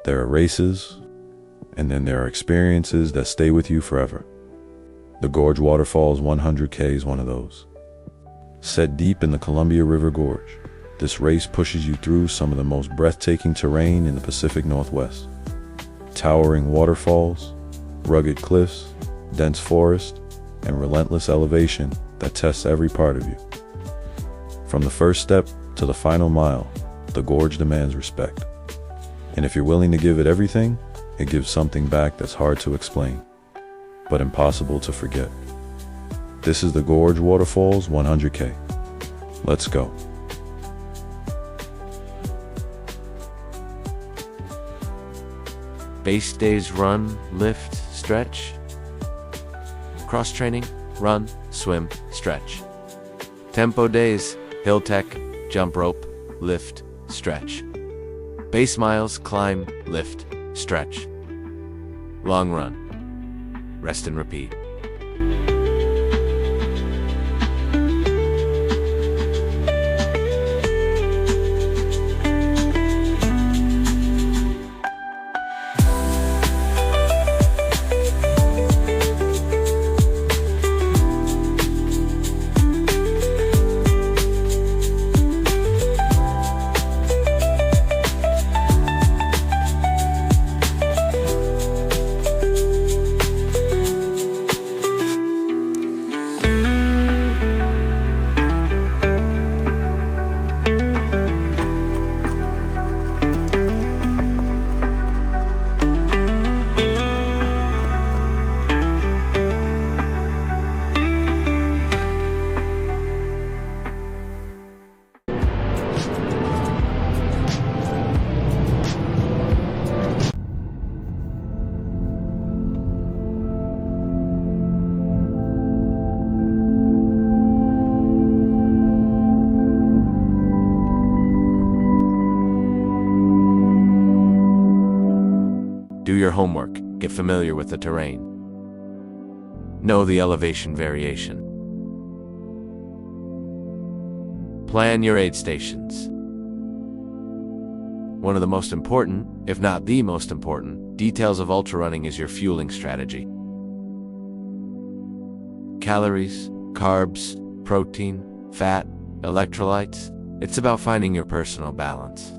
There are races, and then there are experiences that stay with you forever. The Gorge Waterfalls 100K is one of those. Set deep in the Columbia River Gorge, this race pushes you through some of the most breathtaking terrain in the Pacific Northwest. Towering waterfalls, rugged cliffs, dense forest, and relentless elevation that tests every part of you. From the first step to the final mile, the gorge demands respect. And if you're willing to give it everything, it gives something back that's hard to explain, but impossible to forget. This is the Gorge Waterfalls 100K. Let's go. Base days: run, lift, stretch. Cross training: run, swim, stretch. Tempo days: hill tech, jump rope, lift, stretch. Base miles: climb, lift, stretch. Long run: rest and repeat. Do your homework, get familiar with the terrain. Know the elevation variation. Plan your aid stations. One of the most important, if not the most important, details of ultrarunning is your fueling strategy. Calories, carbs, protein, fat, electrolytes. It's about finding your personal balance.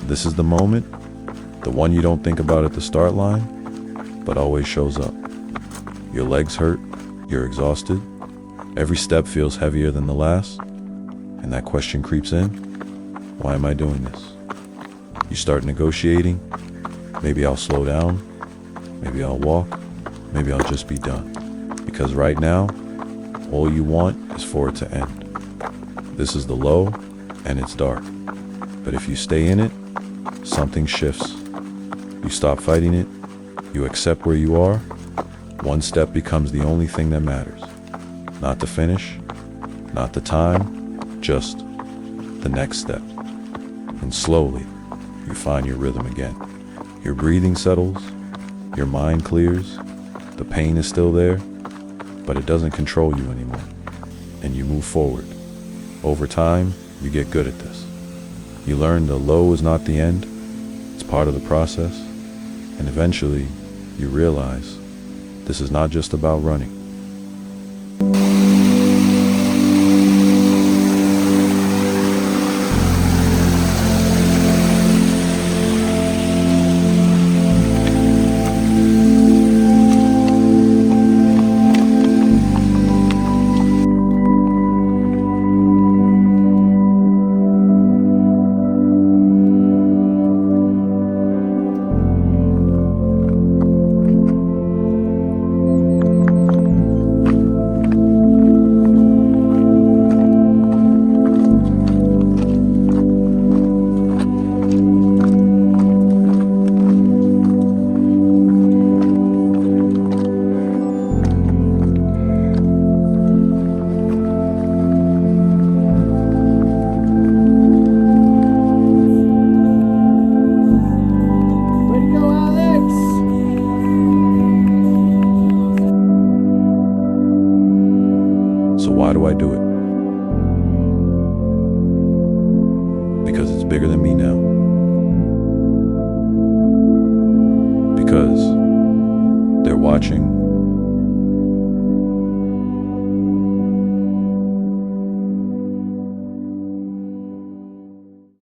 This is the moment, the one you don't think about at the start line, but always shows up. Your legs hurt, you're exhausted, every step feels heavier than the last, and that question creeps in, why am I doing this? You start negotiating, maybe I'll slow down, maybe I'll walk, maybe I'll just be done. Because right now, all you want is for it to end. This is the low, and it's dark. But if you stay in it, something shifts. You stop fighting it, you accept where you are, one step becomes the only thing that matters. Not the finish, not the time, just the next step. And slowly, you find your rhythm again. Your breathing settles, your mind clears, the pain is still there, but it doesn't control you anymore. And you move forward. Over time, you get good at this. You learn the low is not the end, it's part of the process, and eventually you realize this is not just about running. So why do I do it? Because it's bigger than me now. Because they're watching,